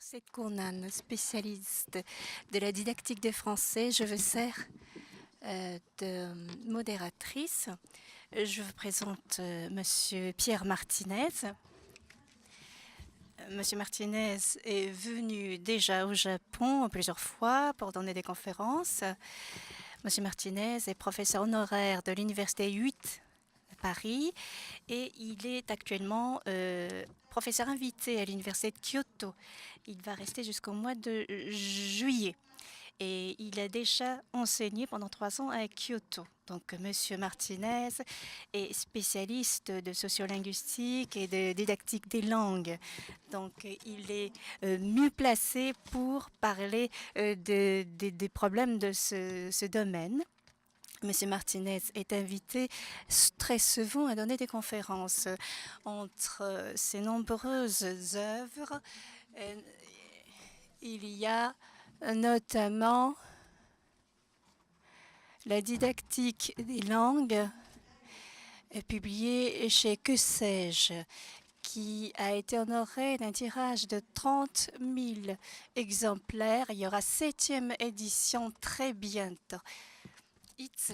C'est Conan, spécialiste de la didactique des Français. Je vous sers de modératrice. Je vous présente Monsieur Pierre Martinez. Monsieur Martinez est venu déjà au Japon plusieurs fois pour donner des conférences. Monsieur Martinez est professeur honoraire de l'Université 8 à Paris et il est actuellement professeur invité à l'Université de Kyoto. Il va rester jusqu'au mois de juillet. Et il a déjà enseigné pendant 3 ans à Kyoto. Donc, Monsieur Martinez est spécialiste de sociolinguistique et de didactique des langues. Donc, il est mieux placé pour parler des problèmes de ce domaine. Monsieur Martinez est invité très souvent à donner des conférences. Entre ses nombreuses œuvres, il y a notamment la didactique des langues, publiée chez Que sais-je, qui a été honoré d'un tirage de 30 000 exemplaires. Il y aura 7e édition très bientôt. It's...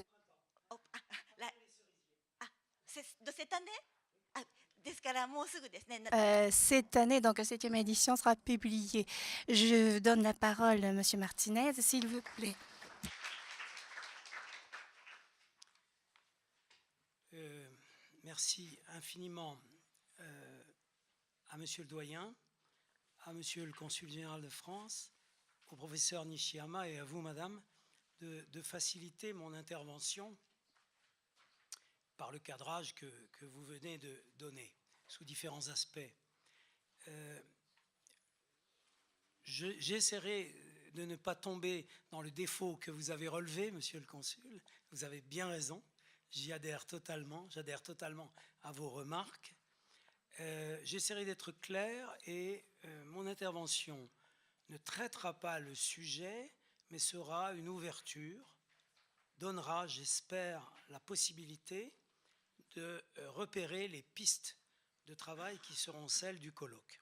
Oh, de cette année Cette année, donc, la 7e édition sera publiée. Je donne la parole à Monsieur Martinez, s'il vous plaît. Merci infiniment à Monsieur le doyen, à Monsieur le consul général de France, au professeur Nishiyama et à vous, Madame, de faciliter mon intervention par le cadrage que vous venez de donner sous différents aspects. J'essaierai de ne pas tomber dans le défaut que vous avez relevé, Monsieur le consul. Vous avez bien raison. J'y adhère totalement. J'adhère totalement à vos remarques. J'essaierai d'être clair et mon intervention ne traitera pas le sujet, mais sera une ouverture, donnera, j'espère, la possibilité de repérer les pistes de travail qui seront celles du colloque.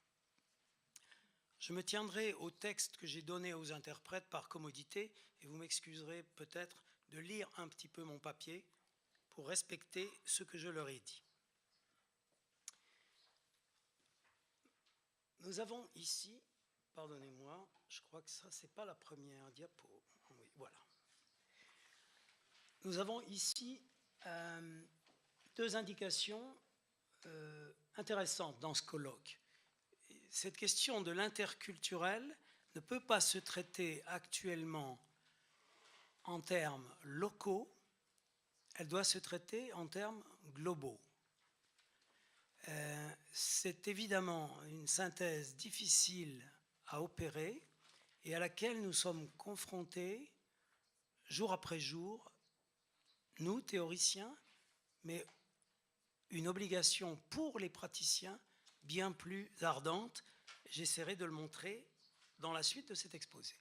Je me tiendrai au texte que j'ai donné aux interprètes par commodité et vous m'excuserez peut-être de lire un petit peu mon papier pour respecter ce que je leur ai dit. Nous avons ici, pardonnez-moi, je crois que ça, c'est pas la première diapo. Oui, voilà. Nous avons ici deux indications intéressantes dans ce colloque. Cette question de l'interculturel ne peut pas se traiter actuellement en termes locaux, elle doit se traiter en termes globaux. C'est évidemment une synthèse difficile à opérer et à laquelle nous sommes confrontés jour après jour, nous, théoriciens, mais une obligation pour les praticiens bien plus ardente. J'essaierai de le montrer dans la suite de cet exposé.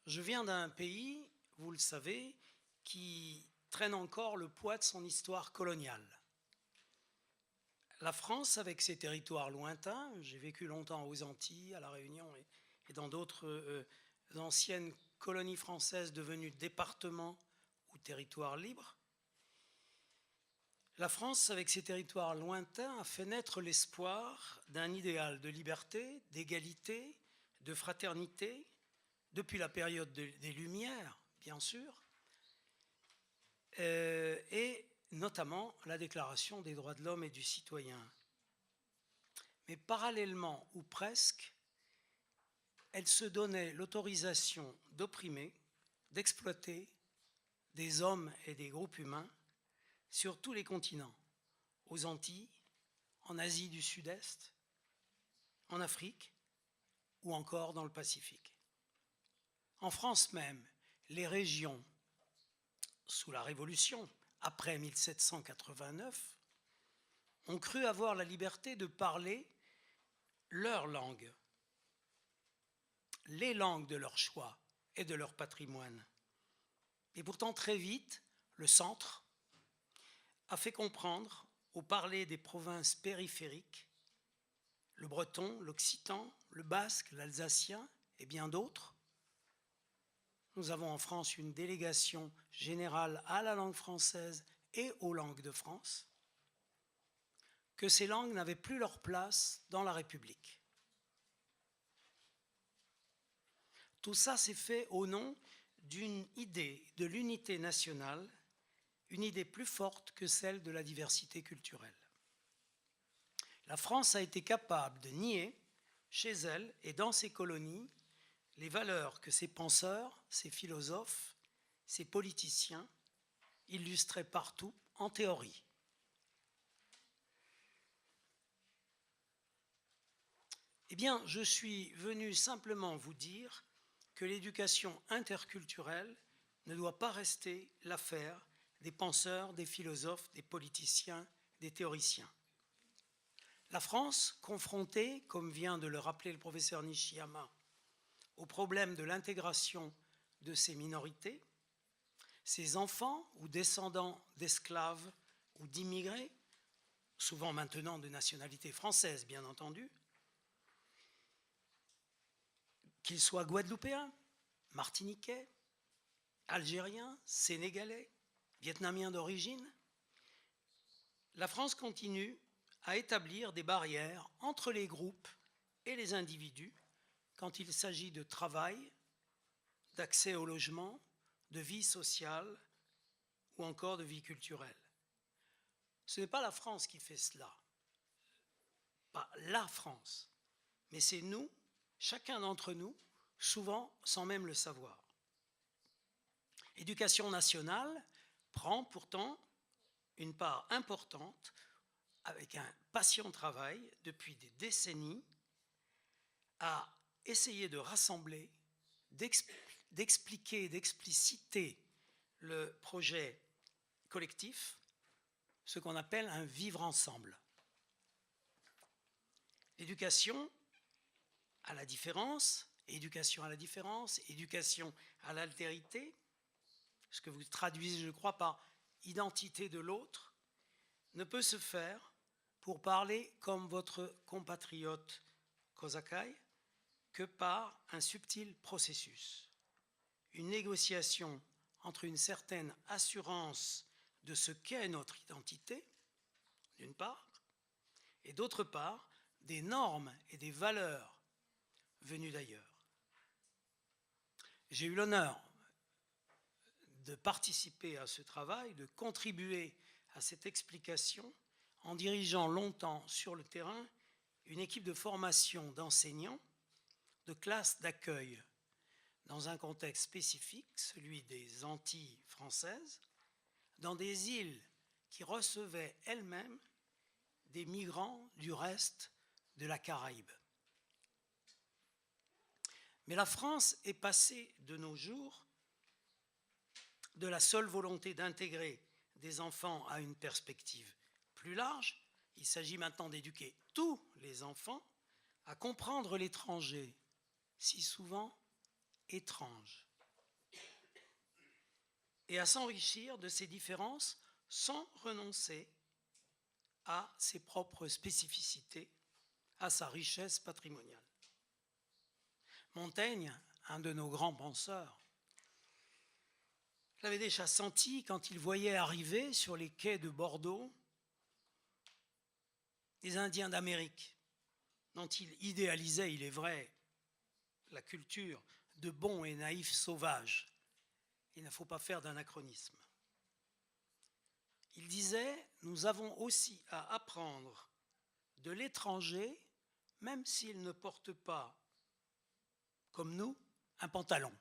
Je viens d'un pays, vous le savez, qui traîne encore le poids de son histoire coloniale. La France, avec ses territoires lointains, j'ai vécu longtemps aux Antilles, à La Réunion et dans d'autres anciennes colonies françaises devenues départements ou territoires libres. La France, avec ses territoires lointains, a fait naître l'espoir d'un idéal de liberté, d'égalité, de fraternité, depuis la période des Lumières, bien sûr, et notamment la Déclaration des droits de l'homme et du citoyen. Mais parallèlement, ou presque, elle se donnait l'autorisation d'opprimer, d'exploiter des hommes et des groupes humains sur tous les continents, aux Antilles, en Asie du Sud-Est, en Afrique ou encore dans le Pacifique. En France même, les régions, sous la Révolution, après 1789, ont cru avoir la liberté de parler leur langue, les langues de leur choix et de leur patrimoine. Et pourtant, très vite, le centre a fait comprendre, au parler des provinces périphériques, le breton, l'occitan, le basque, l'alsacien et bien d'autres. Nous avons en France une délégation générale à la langue française et aux langues de France, que ces langues n'avaient plus leur place dans la République. Tout ça s'est fait au nom d'une idée de l'unité nationale, une idée plus forte que celle de la diversité culturelle. La France a été capable de nier, chez elle et dans ses colonies, les valeurs que ses penseurs, ses philosophes, ses politiciens illustraient partout en théorie. Eh bien, je suis venu simplement vous dire que l'éducation interculturelle ne doit pas rester l'affaire des penseurs, des philosophes, des politiciens, des théoriciens. La France, confrontée, comme vient de le rappeler le professeur Nishiyama, au problème de l'intégration de ces minorités, ces enfants ou descendants d'esclaves ou d'immigrés, souvent maintenant de nationalité française bien entendu, qu'ils soient guadeloupéens, martiniquais, algériens, sénégalais, vietnamiens d'origine, la France continue à établir des barrières entre les groupes et les individus quand il s'agit de travail, d'accès au logement, de vie sociale ou encore de vie culturelle. Ce n'est pas la France qui fait cela, pas la France, mais c'est nous, chacun d'entre nous, souvent sans même le savoir. L'éducation nationale prend pourtant une part importante avec un patient travail depuis des décennies à essayer de rassembler, d'expliquer, d'expliciter le projet collectif, ce qu'on appelle un vivre ensemble. L'éducation à la différence, éducation à la différence, éducation à l'altérité, ce que vous traduisez, je crois, par identité de l'autre, ne peut se faire pour parler comme votre compatriote Kozakai que par un subtil processus, une négociation entre une certaine assurance de ce qu'est notre identité, d'une part, et d'autre part, des normes et des valeurs venues d'ailleurs. J'ai eu l'honneur de participer à ce travail, de contribuer à cette explication en dirigeant longtemps sur le terrain une équipe de formation d'enseignants de classes d'accueil dans un contexte spécifique, celui des Antilles françaises, dans des îles qui recevaient elles-mêmes des migrants du reste de la Caraïbe. Mais la France est passée de nos jours de la seule volonté d'intégrer des enfants à une perspective plus large. Il s'agit maintenant d'éduquer tous les enfants à comprendre l'étranger, si souvent étrange, et à s'enrichir de ces différences sans renoncer à ses propres spécificités, à sa richesse patrimoniale. Montaigne, un de nos grands penseurs, l'avait déjà senti quand il voyait arriver sur les quais de Bordeaux des Indiens d'Amérique, dont il idéalisait, il est vrai, la culture de bons et naïfs sauvages. Il ne faut pas faire d'anachronisme. Il disait, nous avons aussi à apprendre de l'étranger, même s'il ne porte pas, comme nous, un pantalon.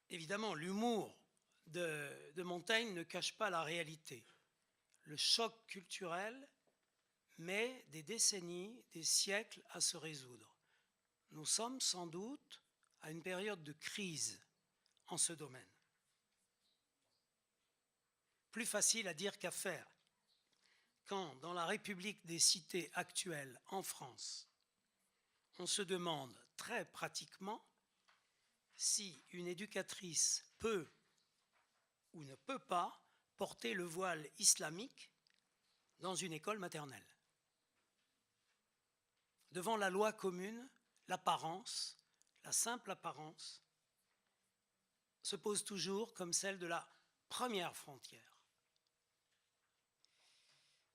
Évidemment, l'humour de Montaigne ne cache pas la réalité. Le choc culturel met des décennies, des siècles à se résoudre. Nous sommes sans doute à une période de crise en ce domaine. Plus facile à dire qu'à faire, quand dans la République des cités actuelle en France, on se demande très pratiquement si une éducatrice peut ou ne peut pas porter le voile islamique dans une école maternelle. Devant la loi commune, l'apparence, la simple apparence, se pose toujours comme celle de la première frontière.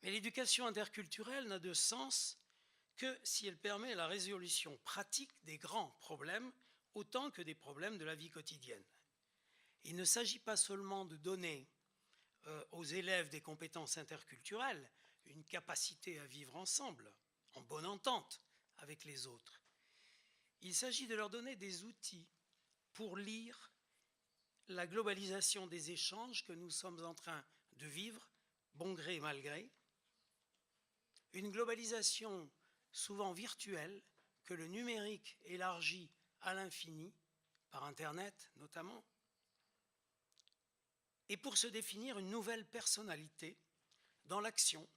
Mais l'éducation interculturelle n'a de sens que si elle permet la résolution pratique des grands problèmes autant que des problèmes de la vie quotidienne. Il ne s'agit pas seulement de donner aux élèves des compétences interculturelles, une capacité à vivre ensemble, en bonne entente avec les autres. Il s'agit de leur donner des outils pour lire la globalisation des échanges que nous sommes en train de vivre, bon gré mal gré, une globalisation souvent virtuelle que le numérique élargit à l'infini, par Internet notamment, et pour se définir une nouvelle personnalité dans l'action,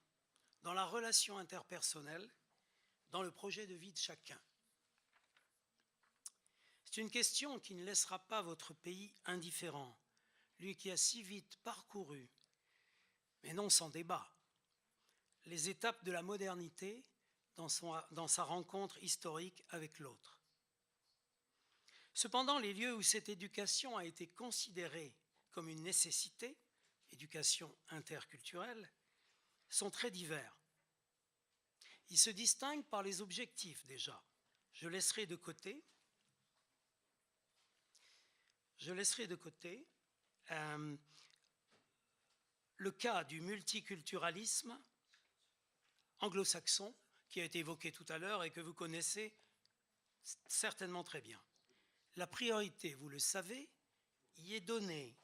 dans la relation interpersonnelle, dans le projet de vie de chacun. C'est une question qui ne laissera pas votre pays indifférent, lui qui a si vite parcouru, mais non sans débat, les étapes de la modernité dans sa rencontre historique avec l'autre. Cependant, les lieux où cette éducation a été considérée comme une nécessité, éducation interculturelle, sont très divers. Ils se distinguent par les objectifs déjà. Je laisserai de côté le cas du multiculturalisme anglo-saxon qui a été évoqué tout à l'heure et que vous connaissez certainement très bien. La priorité, vous le savez, y est donnée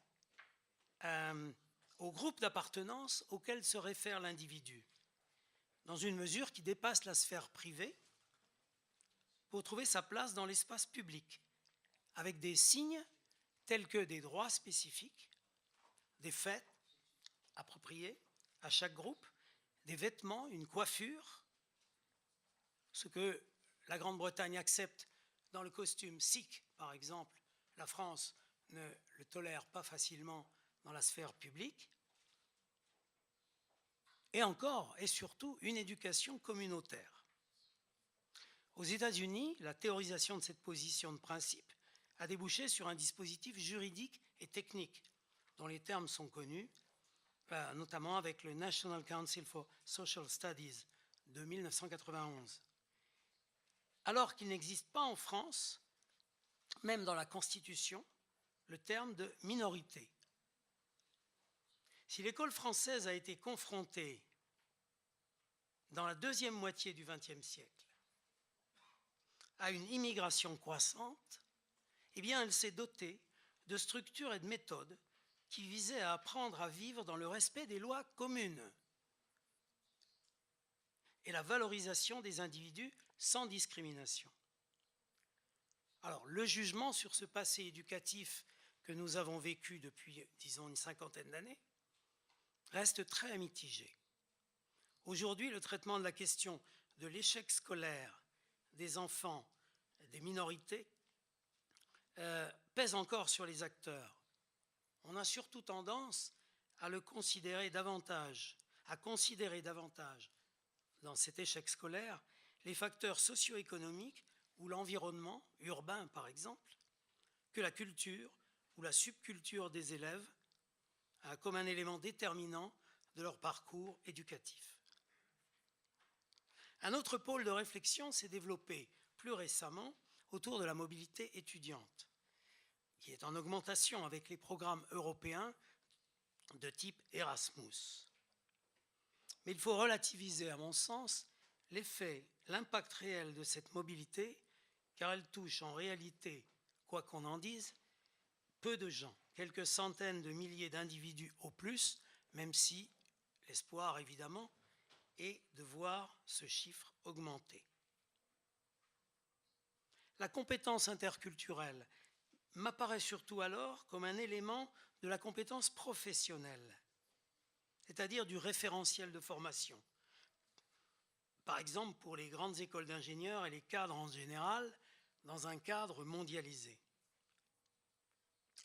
au groupe d'appartenance auquel se réfère l'individu, dans une mesure qui dépasse la sphère privée pour trouver sa place dans l'espace public, avec des signes tels que des droits spécifiques, des fêtes appropriées à chaque groupe, des vêtements, une coiffure, ce que la Grande-Bretagne accepte dans le costume sikh, par exemple, la France ne le tolère pas facilement dans la sphère publique, et encore et surtout une éducation communautaire. Aux États-Unis, la théorisation de cette position de principe a débouché sur un dispositif juridique et technique dont les termes sont connus, notamment avec le National Council for Social Studies de 1991. Alors qu'il n'existe pas en France, même dans la Constitution, le terme de minorité. Si l'école française a été confrontée dans la deuxième moitié du XXe siècle à une immigration croissante, eh bien elle s'est dotée de structures et de méthodes qui visaient à apprendre à vivre dans le respect des lois communes et la valorisation des individus sans discrimination. Alors, le jugement sur ce passé éducatif que nous avons vécu depuis, disons, une cinquantaine d'années, reste très mitigé. Aujourd'hui, le traitement de la question de l'échec scolaire des enfants des minorités pèse encore sur les acteurs. On a surtout tendance à considérer davantage dans cet échec scolaire les facteurs socio-économiques ou l'environnement urbain, par exemple, que la culture ou la subculture des élèves comme un élément déterminant de leur parcours éducatif. Un autre pôle de réflexion s'est développé plus récemment autour de la mobilité étudiante, qui est en augmentation avec les programmes européens de type Erasmus. Mais il faut relativiser, à mon sens, l'effet, l'impact réel de cette mobilité, car elle touche en réalité, quoi qu'on en dise, peu de gens, quelques centaines de milliers d'individus au plus, même si l'espoir, évidemment, est de voir ce chiffre augmenter. La compétence interculturelle m'apparaît surtout alors comme un élément de la compétence professionnelle, c'est-à-dire du référentiel de formation. Par exemple, pour les grandes écoles d'ingénieurs et les cadres en général, dans un cadre mondialisé.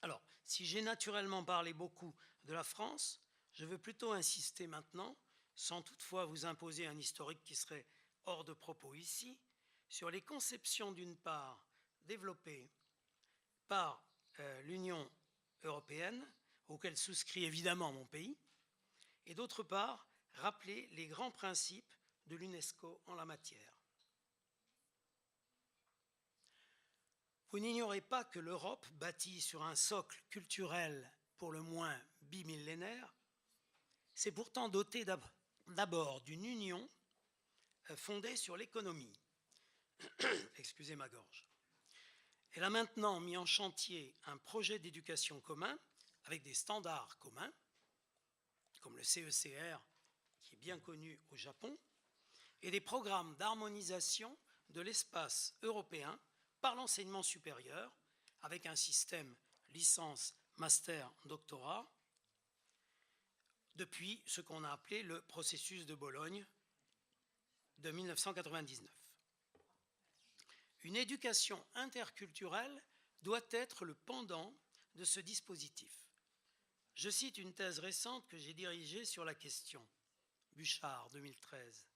Alors, si j'ai naturellement parlé beaucoup de la France, je veux plutôt insister maintenant sans toutefois vous imposer un historique qui serait hors de propos ici, sur les conceptions d'une part développées par l'Union européenne, auquel souscrit évidemment mon pays, et d'autre part, rappeler les grands principes de l'UNESCO en la matière. Vous n'ignorez pas que l'Europe, bâtie sur un socle culturel pour le moins bimillénaire, s'est pourtant dotée d'abord d'une union fondée sur l'économie. Excusez ma gorge. Elle a maintenant mis en chantier un projet d'éducation commun avec des standards communs, comme le CECR, qui est bien connu au Japon, et des programmes d'harmonisation de l'espace européen par l'enseignement supérieur, avec un système licence, master, doctorat, depuis ce qu'on a appelé le processus de Bologne de 1999. Une éducation interculturelle doit être le pendant de ce dispositif. Je cite une thèse récente que j'ai dirigée sur la question, Buchard, 2013.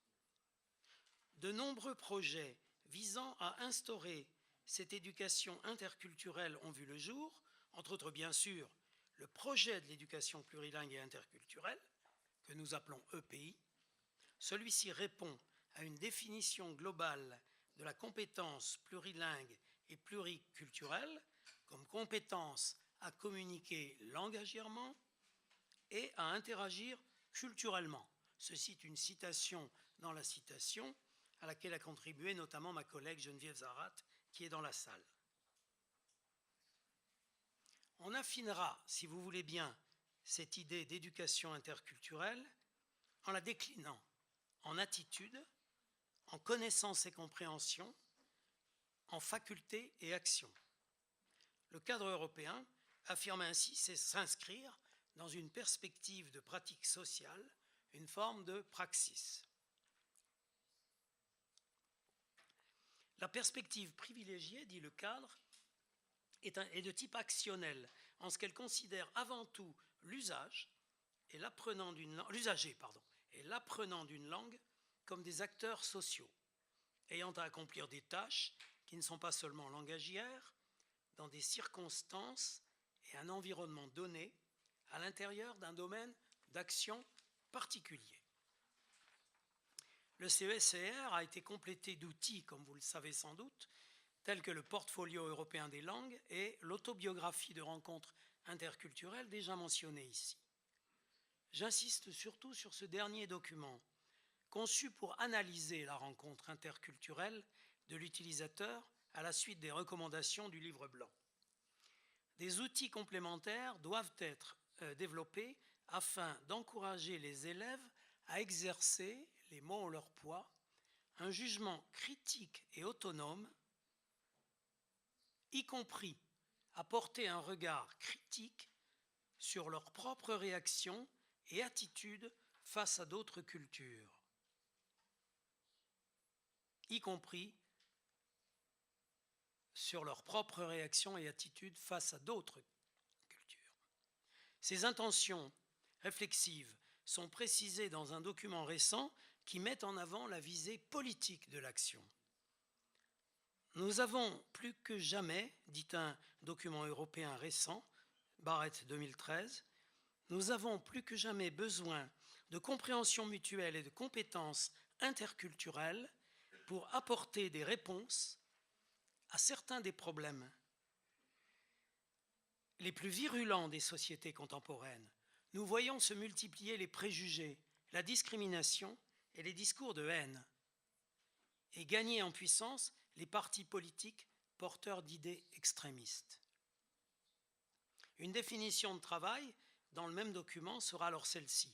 De nombreux projets visant à instaurer cette éducation interculturelle ont vu le jour, entre autres bien sûr le projet de l'éducation plurilingue et interculturelle, que nous appelons EPI. Celui-ci répond à une définition globale de la compétence plurilingue et pluriculturelle comme compétence à communiquer langagièrement et à interagir culturellement. Ceci est une citation dans la citation à laquelle a contribué notamment ma collègue Geneviève Zarat, qui est dans la salle. On affinera, si vous voulez bien, cette idée d'éducation interculturelle en la déclinant en attitude, en connaissance et compréhension, en faculté et action. Le cadre européen affirme ainsi s'inscrire dans une perspective de pratique sociale, une forme de praxis. La perspective privilégiée, dit le cadre, est de type actionnel, en ce qu'elle considère avant tout l'usager et l'apprenant d'une langue comme des acteurs sociaux, ayant à accomplir des tâches qui ne sont pas seulement langagières, dans des circonstances et un environnement donné, à l'intérieur d'un domaine d'action particulier. Le CECR a été complété d'outils, comme vous le savez sans doute, tels que le portfolio européen des langues et l'autobiographie de rencontres interculturelles déjà mentionnée ici. J'insiste surtout sur ce dernier document, conçu pour analyser la rencontre interculturelle de l'utilisateur à la suite des recommandations du livre blanc. Des outils complémentaires doivent être développés afin d'encourager les élèves à exercer, les mots ont leur poids, un jugement critique et autonome, y compris à porter un regard critique sur leurs propres réactions et attitudes face à d'autres cultures, y compris sur leurs propres réactions et attitudes face à d'autres cultures. Ces intentions réflexives sont précisées dans un document récent qui met en avant la visée politique de l'action. Nous avons plus que jamais, dit un document européen récent, Barrett 2013, nous avons plus que jamais besoin de compréhension mutuelle et de compétences interculturelles pour apporter des réponses à certains des problèmes les plus virulents des sociétés contemporaines. Nous voyons se multiplier les préjugés, la discrimination et les discours de haine, et gagner en puissance les partis politiques porteurs d'idées extrémistes. Une définition de travail dans le même document sera alors celle-ci.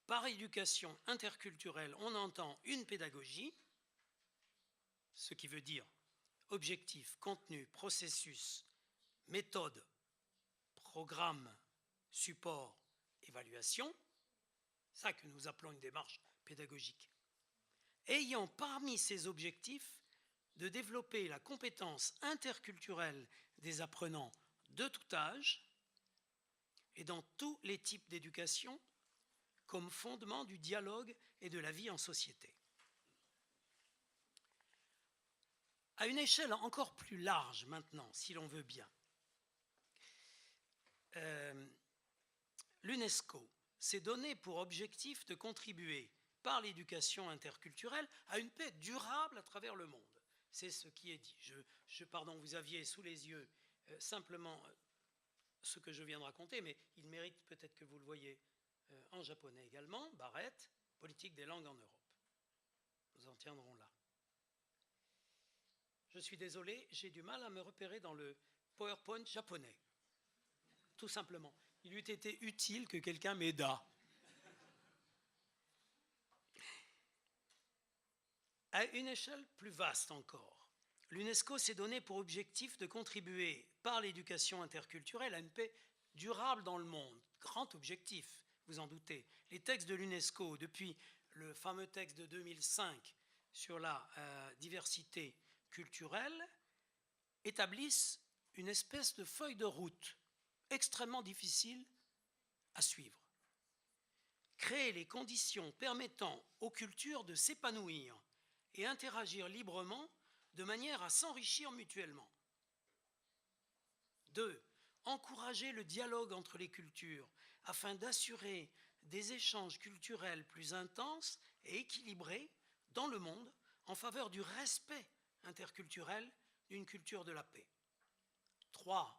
Par éducation interculturelle, on entend une pédagogie, ce qui veut dire objectif, contenu, processus, méthode, programme, support, évaluation, ça que nous appelons une démarche pédagogique, ayant parmi ces objectifs de développer la compétence interculturelle des apprenants de tout âge et dans tous les types d'éducation, comme fondement du dialogue et de la vie en société. À une échelle encore plus large maintenant, si l'on veut bien, l'UNESCO s'est donné pour objectif de contribuer par l'éducation interculturelle à une paix durable à travers le monde. C'est ce qui est dit. Pardon, vous aviez sous les yeux simplement ce que je viens de raconter, mais il mérite peut-être que vous le voyez en japonais également. Barrett, politique des langues en Europe. Nous en tiendrons là. Je suis désolé, j'ai du mal à me repérer dans le PowerPoint japonais. Tout simplement. Il eût été utile que quelqu'un m'aidât. À une échelle plus vaste encore, l'UNESCO s'est donné pour objectif de contribuer par l'éducation interculturelle à une paix durable dans le monde. Grand objectif, vous en doutez. Les textes de l'UNESCO, depuis le fameux texte de 2005 sur la diversité culturelle, établissent une espèce de feuille de route extrêmement difficile à suivre. Créer les conditions permettant aux cultures de s'épanouir et interagir librement de manière à s'enrichir mutuellement. 2. Encourager le dialogue entre les cultures afin d'assurer des échanges culturels plus intenses et équilibrés dans le monde en faveur du respect interculturel d'une culture de la paix. 3.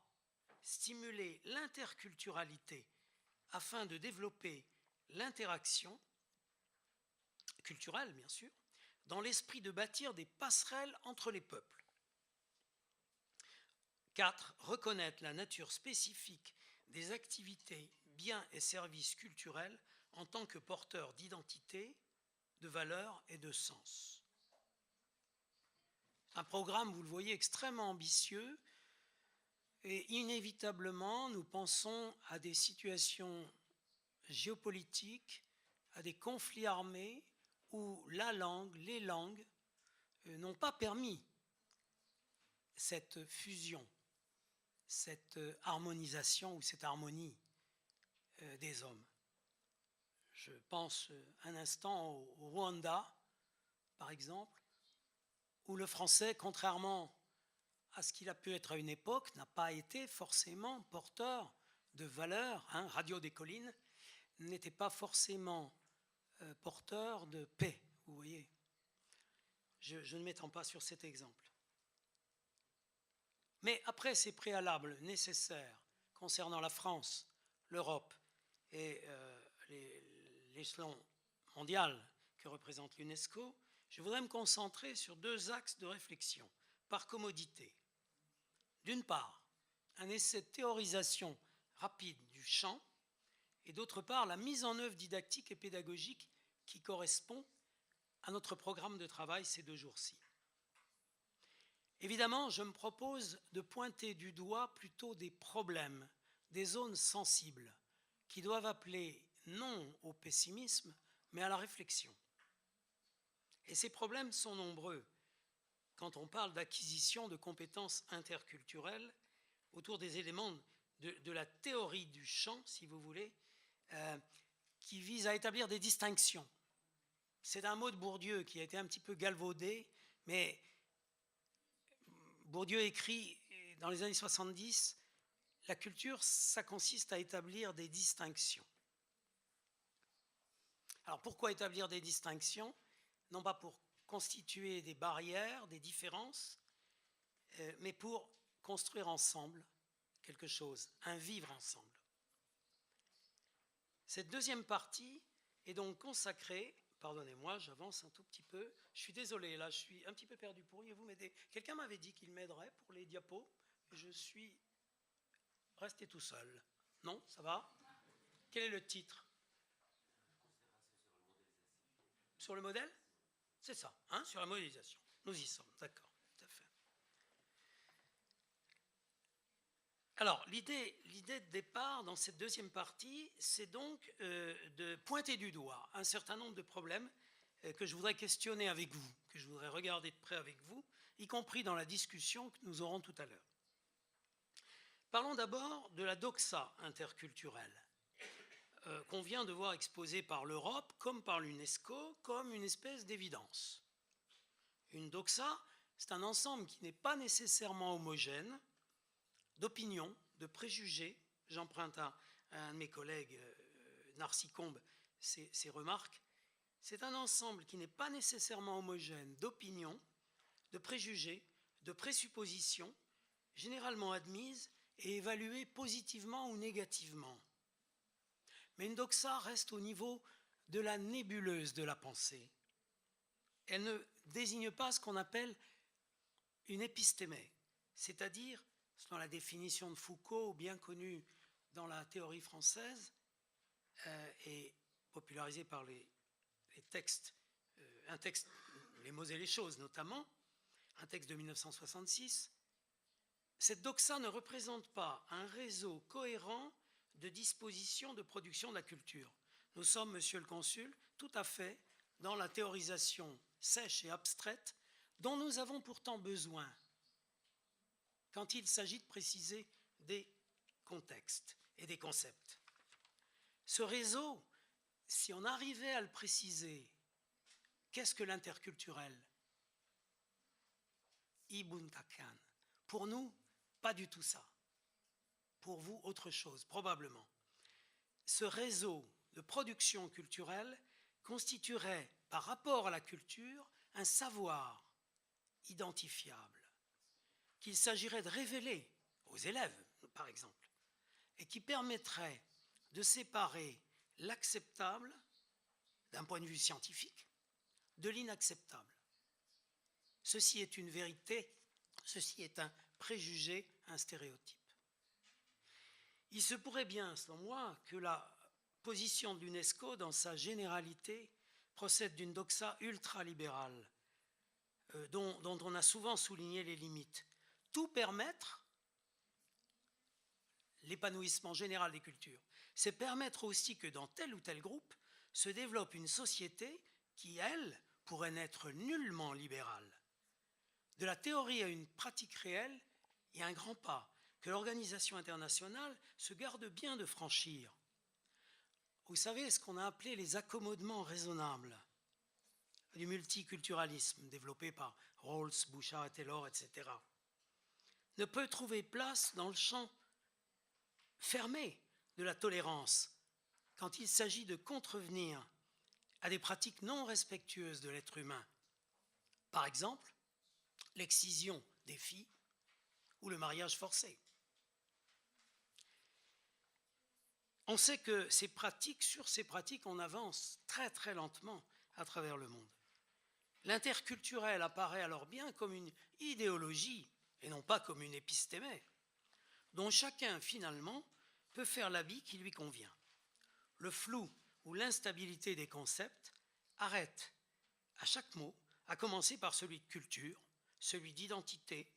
Stimuler l'interculturalité afin de développer l'interaction culturelle, bien sûr, dans l'esprit de bâtir des passerelles entre les peuples. 4. Reconnaître la nature spécifique des activités, biens et services culturels en tant que porteurs d'identité, de valeurs et de sens. Un programme, vous le voyez, extrêmement ambitieux, et inévitablement, nous pensons à des situations géopolitiques, à des conflits armés où la langue, les langues n'ont pas permis cette fusion, cette harmonisation ou cette harmonie des hommes. Je pense un instant au Rwanda, par exemple, où le français, contrairement à ce qu'il a pu être à une époque, n'a pas été forcément porteur de valeurs. Radio des collines n'était pas forcément porteur de paix, vous voyez. Je ne m'étends pas sur cet exemple. Mais après ces préalables nécessaires concernant la France, l'Europe et l'échelon mondial que représente l'UNESCO, je voudrais me concentrer sur 2 axes de réflexion, par commodité. D'une part, un essai de théorisation rapide du champ, et d'autre part, la mise en œuvre didactique et pédagogique qui correspond à notre programme de travail ces 2 jours-ci. Évidemment, je me propose de pointer du doigt plutôt des problèmes, des zones sensibles, qui doivent appeler non au pessimisme, mais à la réflexion. Et ces problèmes sont nombreux quand on parle d'acquisition de compétences interculturelles autour des éléments de la théorie du champ, si vous voulez, qui vise à établir des distinctions. C'est un mot de Bourdieu qui a été un petit peu galvaudé, mais Bourdieu écrit dans les années 70, la culture, ça consiste à établir des distinctions. Alors pourquoi établir des distinctions? Non pas pour constituer des barrières, des différences, mais pour construire ensemble quelque chose, un vivre ensemble. Cette deuxième partie est donc consacrée, pardonnez-moi, j'avance un tout petit peu, je suis désolé, là je suis un petit peu perdu, pourriez-vous m'aider? Quelqu'un m'avait dit qu'il m'aiderait pour les diapos, je suis resté tout seul. Non, ça va? Quel est le titre? Sur le modèle? C'est ça, sur la modélisation. Nous y sommes, d'accord, tout à fait. Alors, l'idée de départ dans cette deuxième partie, c'est donc de pointer du doigt un certain nombre de problèmes que je voudrais questionner avec vous, que je voudrais regarder de près avec vous, y compris dans la discussion que nous aurons tout à l'heure. Parlons d'abord de la doxa interculturelle. qu'on vient de voir exposée par l'Europe comme par l'UNESCO comme une espèce d'évidence. Une doxa, c'est un ensemble qui n'est pas nécessairement homogène, d'opinions, de préjugés. J'emprunte à un de mes collègues, Narcy Combe, ces remarques. C'est un ensemble qui n'est pas nécessairement homogène d'opinions, de préjugés, de présuppositions, généralement admises et évaluées positivement ou négativement. Mais une doxa reste au niveau de la nébuleuse de la pensée. Elle ne désigne pas ce qu'on appelle une épistémée, c'est-à-dire, selon la définition de Foucault, bien connue dans la théorie française et popularisée par les textes, un texte, Les mots et les choses notamment, un texte de 1966, cette doxa ne représente pas un réseau cohérent de dispositions de production de la culture. Nous sommes, monsieur le consul, tout à fait dans la théorisation sèche et abstraite dont nous avons pourtant besoin quand il s'agit de préciser des contextes et des concepts. Ce réseau, si on arrivait à le préciser, qu'est-ce que l'interculturel? Ibuntakan. Pour nous, pas du tout ça. Pour vous, autre chose, probablement. Ce réseau de production culturelle constituerait, par rapport à la culture, un savoir identifiable qu'il s'agirait de révéler aux élèves, par exemple, et qui permettrait de séparer l'acceptable, d'un point de vue scientifique, de l'inacceptable. Ceci est une vérité, ceci est un préjugé, un stéréotype. Il se pourrait bien, selon moi, que la position de l'UNESCO, dans sa généralité, procède d'une doxa ultralibérale, dont on a souvent souligné les limites. Tout permettre, l'épanouissement général des cultures, c'est permettre aussi que dans tel ou tel groupe se développe une société qui, elle, pourrait n'être nullement libérale. De la théorie à une pratique réelle, il y a un grand pas que l'organisation internationale se garde bien de franchir. Vous savez, ce qu'on a appelé les accommodements raisonnables du multiculturalisme développé par Rawls, Bouchard et Taylor, etc., ne peut trouver place dans le champ fermé de la tolérance quand il s'agit de contrevenir à des pratiques non respectueuses de l'être humain. Par exemple, l'excision des filles ou le mariage forcé. On sait que sur ces pratiques, on avance très très lentement à travers le monde. L'interculturel apparaît alors bien comme une idéologie et non pas comme une épistémée, dont chacun finalement peut faire l'habit qui lui convient. Le flou ou l'instabilité des concepts arrête à chaque mot, à commencer par celui de culture, celui d'identité,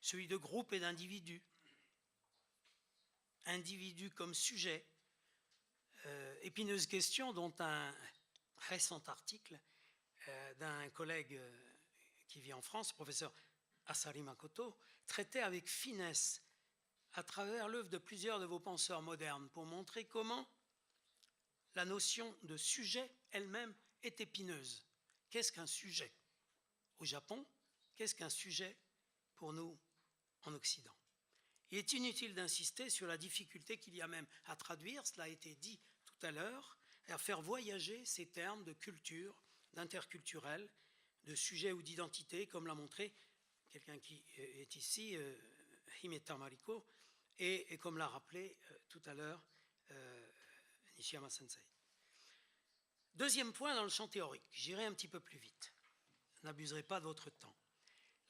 celui de groupe et d'individu. Individu comme sujet, épineuse question dont un récent article d'un collègue qui vit en France, le professeur Asari Makoto, traitait avec finesse à travers l'œuvre de plusieurs de vos penseurs modernes pour montrer comment la notion de sujet elle-même est épineuse. Qu'est-ce qu'un sujet? Au Japon, qu'est-ce qu'un sujet pour nous en Occident? Il est inutile d'insister sur la difficulté qu'il y a même à traduire, cela a été dit tout à l'heure, et à faire voyager ces termes de culture, d'interculturel, de sujet ou d'identité, comme l'a montré quelqu'un qui est ici, Himeta Mariko, et comme l'a rappelé tout à l'heure Nishiyama Sensei. Deuxième point dans le champ théorique, j'irai un petit peu plus vite, n'abuserez pas de votre temps.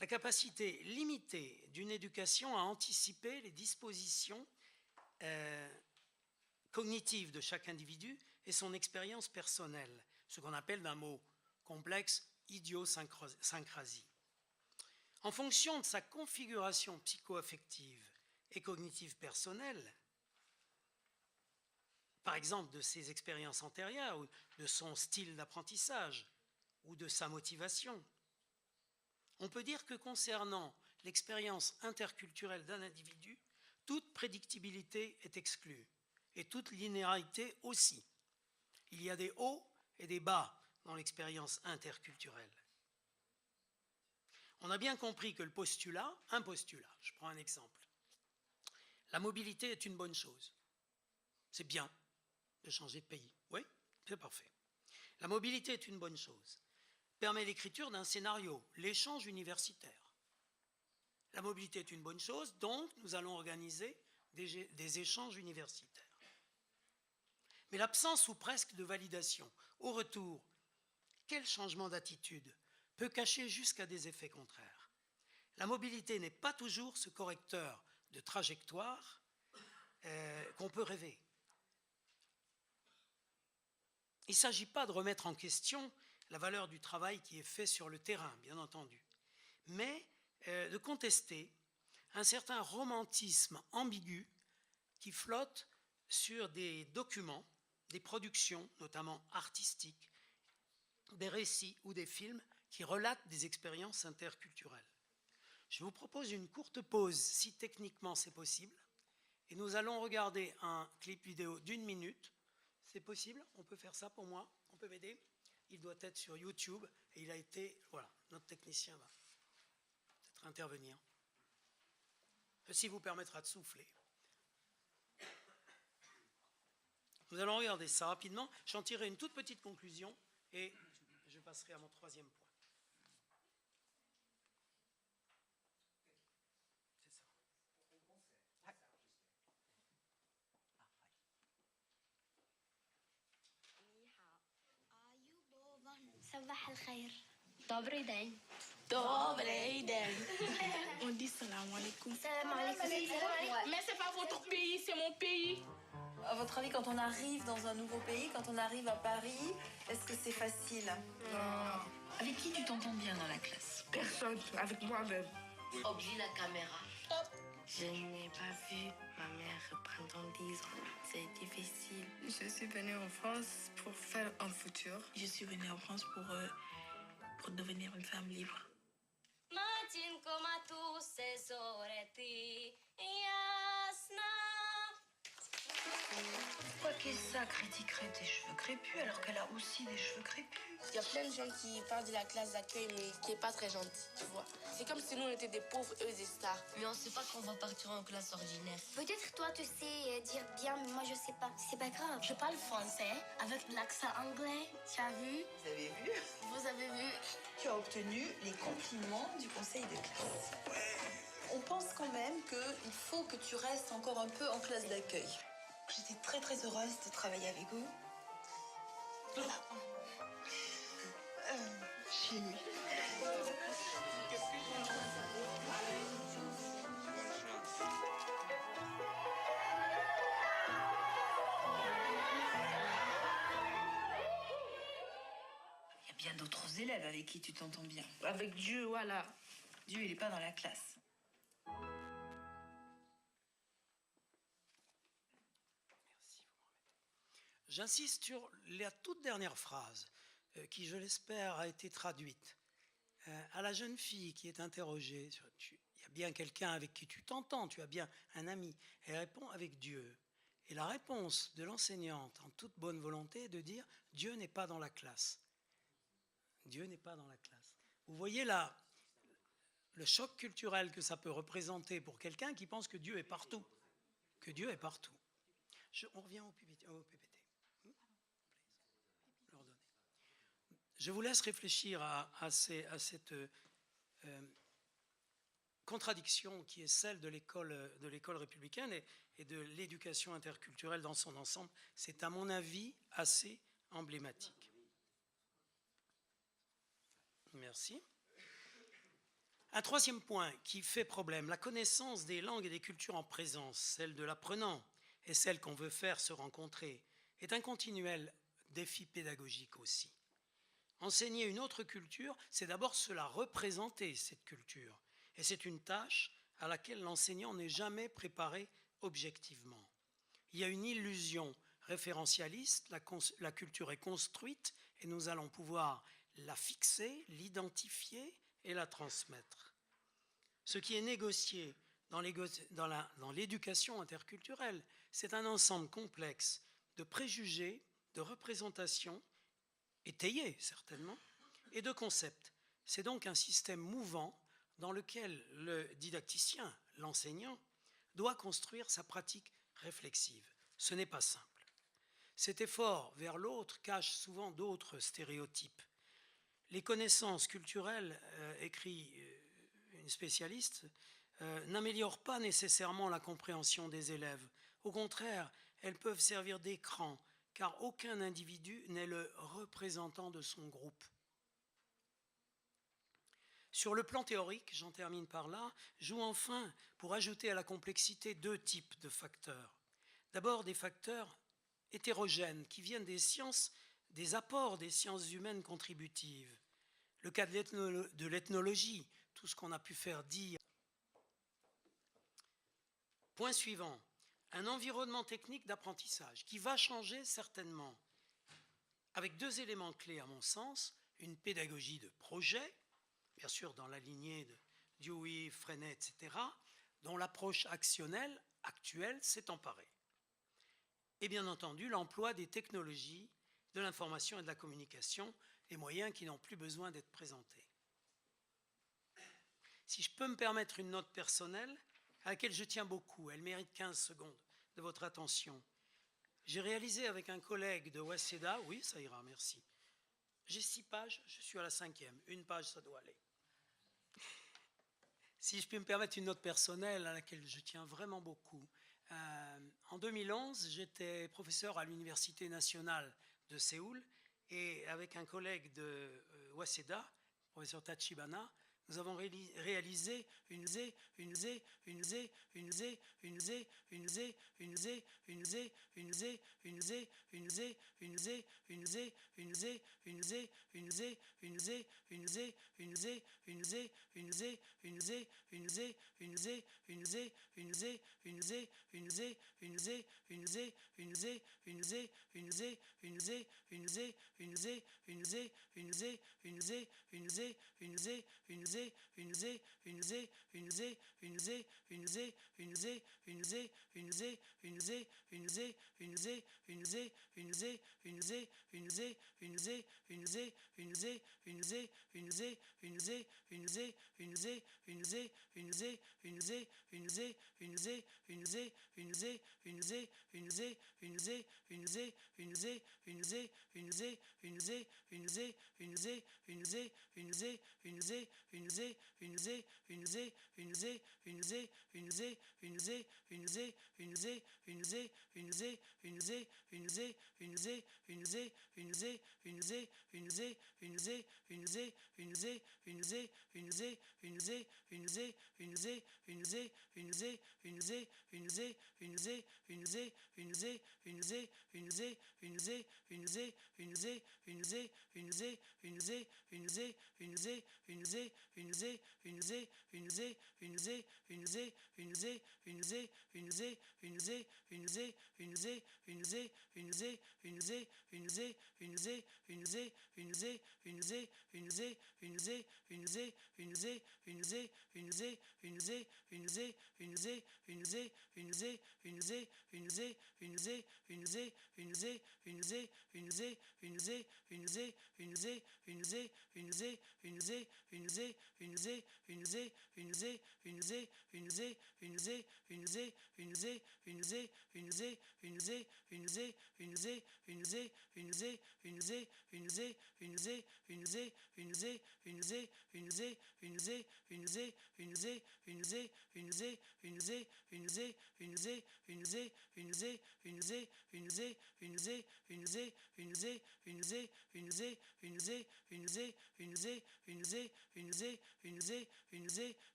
La capacité limitée d'une éducation à anticiper les dispositions cognitives de chaque individu et son expérience personnelle, ce qu'on appelle d'un mot complexe idiosyncrasie. En fonction de sa configuration psycho-affective et cognitive personnelle, par exemple de ses expériences antérieures, ou de son style d'apprentissage, ou de sa motivation, on peut dire que concernant l'expérience interculturelle d'un individu, toute prédictibilité est exclue et toute linéarité aussi. Il y a des hauts et des bas dans l'expérience interculturelle. On a bien compris que un postulat, je prends un exemple. La mobilité est une bonne chose. C'est bien de changer de pays. Oui, c'est parfait. La mobilité est une bonne chose. Permet l'écriture d'un scénario, l'échange universitaire. La mobilité est une bonne chose, donc nous allons organiser des échanges universitaires. Mais l'absence ou presque de validation, au retour, quel changement d'attitude peut cacher jusqu'à des effets contraires? La mobilité n'est pas toujours ce correcteur de trajectoire qu'on peut rêver. Il ne s'agit pas de remettre en question la valeur du travail qui est fait sur le terrain, bien entendu, mais de contester un certain romantisme ambigu qui flotte sur des documents, des productions, notamment artistiques, des récits ou des films qui relatent des expériences interculturelles. Je vous propose une courte pause, si techniquement c'est possible, et nous allons regarder un clip vidéo d'1 minute. C'est possible? On peut faire ça pour moi? On peut m'aider? Il doit être sur YouTube et il a été... Voilà, notre technicien va peut-être intervenir. Ceci vous permettra de souffler. Nous allons regarder ça rapidement. J'en tirerai une toute petite conclusion et je passerai à mon troisième point. C'est ça. صباح الخير. Добрый день. Добрый день. On dit salam alaikum. Salam alaikum. Mais c'est pas votre pays, c'est mon pays. À votre avis, quand on arrive dans un nouveau pays, quand on arrive à Paris, est-ce que c'est facile? Avec qui tu t'entends bien dans la classe? Personne, avec moi-même. Oublie la caméra. Je n'ai pas vu ma mère pendant 10 ans. C'est difficile. Je suis venue en France pour faire un futur. Je suis venue en France pour devenir une femme libre. Pourquoi Kessa critiquerait tes cheveux crépus alors qu'elle a aussi des cheveux crépus? Il y a plein de gens qui parlent de la classe d'accueil, mais qui n'est pas très gentille, tu vois. C'est comme si nous, on était des pauvres, eux, des stars. Mais on sait pas qu'on va partir en classe ordinaire. Peut-être toi tu sais dire bien, mais moi je sais pas. C'est pas grave. Je parle français avec l'accent anglais. Tu as vu? Vous avez vu? Vous avez vu? Tu as obtenu les compliments du conseil de classe. On pense quand même qu'il faut que tu restes encore un peu en classe d'accueil. J'étais très très heureuse de travailler avec vous. Voilà. Chimie. Il y a bien d'autres élèves avec qui tu t'entends bien. Avec Dieu, voilà. Dieu, il est pas dans la classe. J'insiste sur la toute dernière phrase, qui, je l'espère, a été traduite. À la jeune fille qui est interrogée, il y a bien quelqu'un avec qui tu t'entends, tu as bien un ami. Elle répond avec Dieu. Et la réponse de l'enseignante, en toute bonne volonté, est de dire « Dieu n'est pas dans la classe ». Dieu n'est pas dans la classe. Vous voyez là le choc culturel que ça peut représenter pour quelqu'un qui pense que Dieu est partout. Que Dieu est partout. On revient au PPT. Je vous laisse réfléchir à cette contradiction qui est celle de l'école républicaine et de l'éducation interculturelle dans son ensemble. C'est à mon avis assez emblématique. Merci. Un troisième point qui fait problème, la connaissance des langues et des cultures en présence, celle de l'apprenant et celle qu'on veut faire se rencontrer, est un continuel défi pédagogique aussi. Enseigner une autre culture, c'est d'abord se la représenter, cette culture. Et c'est une tâche à laquelle l'enseignant n'est jamais préparé objectivement. Il y a une illusion référentialiste, la culture est construite et nous allons pouvoir la fixer, l'identifier et la transmettre. Ce qui est négocié dans l'éducation interculturelle, c'est un ensemble complexe de préjugés, de représentations, étayées certainement, et de concepts. C'est donc un système mouvant dans lequel le didacticien, l'enseignant, doit construire sa pratique réflexive. Ce n'est pas simple. Cet effort vers l'autre cache souvent d'autres stéréotypes. Les connaissances culturelles, écrit une spécialiste, n'améliorent pas nécessairement la compréhension des élèves. Au contraire, elles peuvent servir d'écran, car aucun individu n'est le représentant de son groupe. Sur le plan théorique, j'en termine par là, joue enfin, pour ajouter à la complexité, deux types de facteurs. D'abord, des facteurs hétérogènes qui viennent des sciences, des apports des sciences humaines contributives. Le cas de l'ethnologie, tout ce qu'on a pu faire dire. Point suivant, un environnement technique d'apprentissage qui va changer certainement, avec deux éléments clés à mon sens, une pédagogie de projet, bien sûr dans la lignée de Dewey, Freinet, etc., dont l'approche actionnelle actuelle s'est emparée. Et bien entendu, l'emploi des technologies de l'information et de la communication, les moyens qui n'ont plus besoin d'être présentés. Si je peux me permettre une note personnelle, à laquelle je tiens beaucoup, elle mérite 15 secondes de votre attention. J'ai réalisé avec un collègue de Waseda, oui, ça ira, merci. J'ai 6 pages, je suis à la 5e, une page, ça doit aller. Si je peux me permettre une note personnelle à laquelle je tiens vraiment beaucoup. En 2011, j'étais professeur à l'Université nationale de Séoul et avec un collègue de Waseda, professeur Tachibana, nous avons réalisé une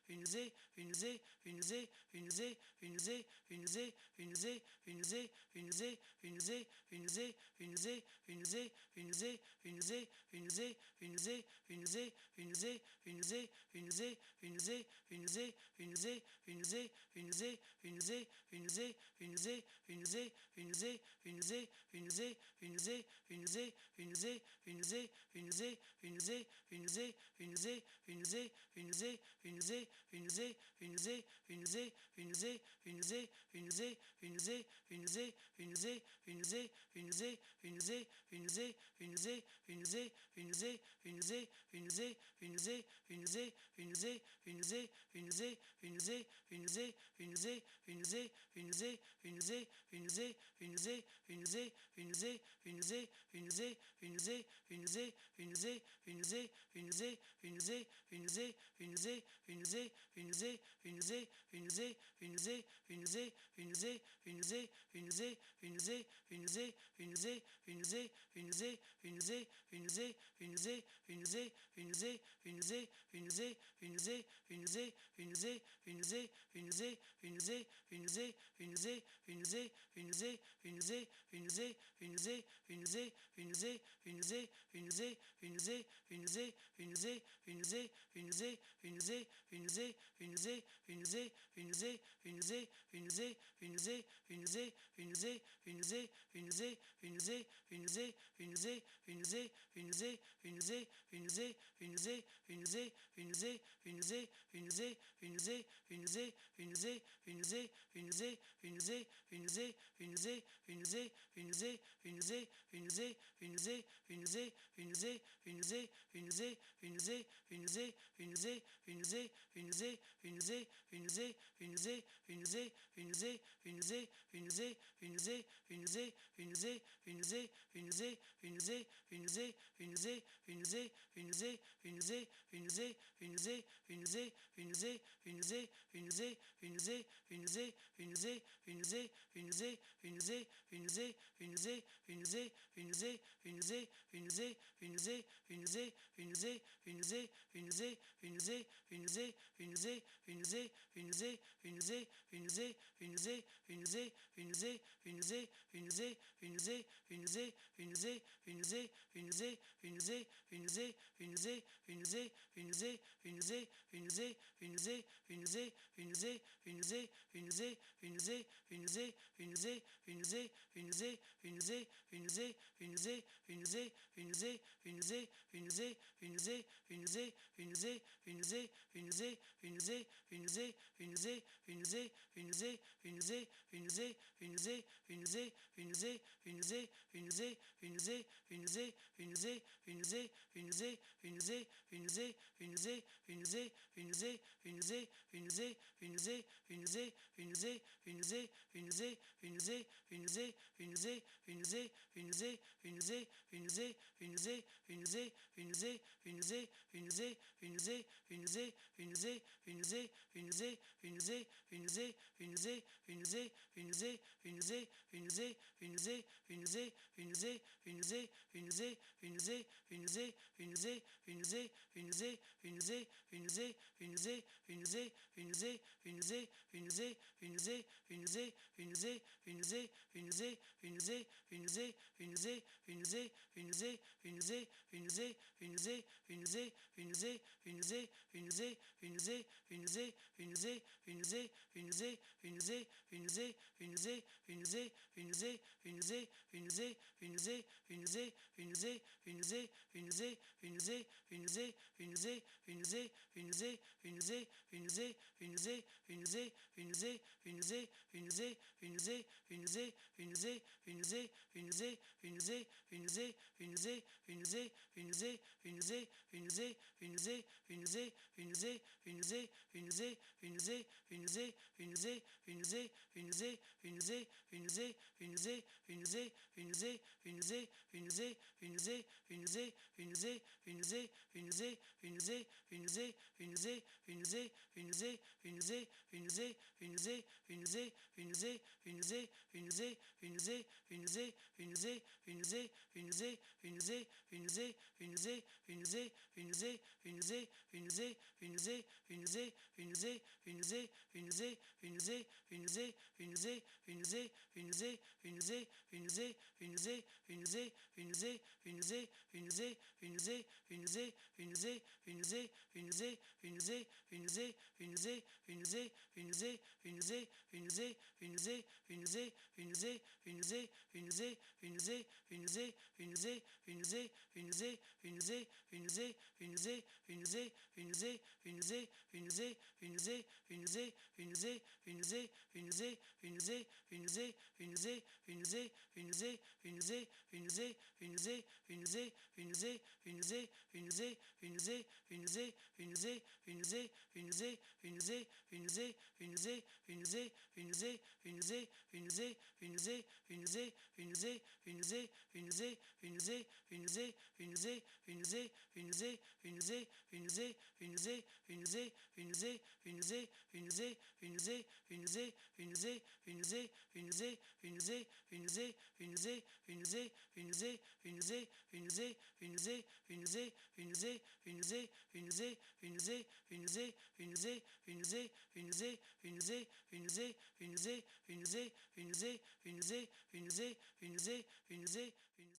une une une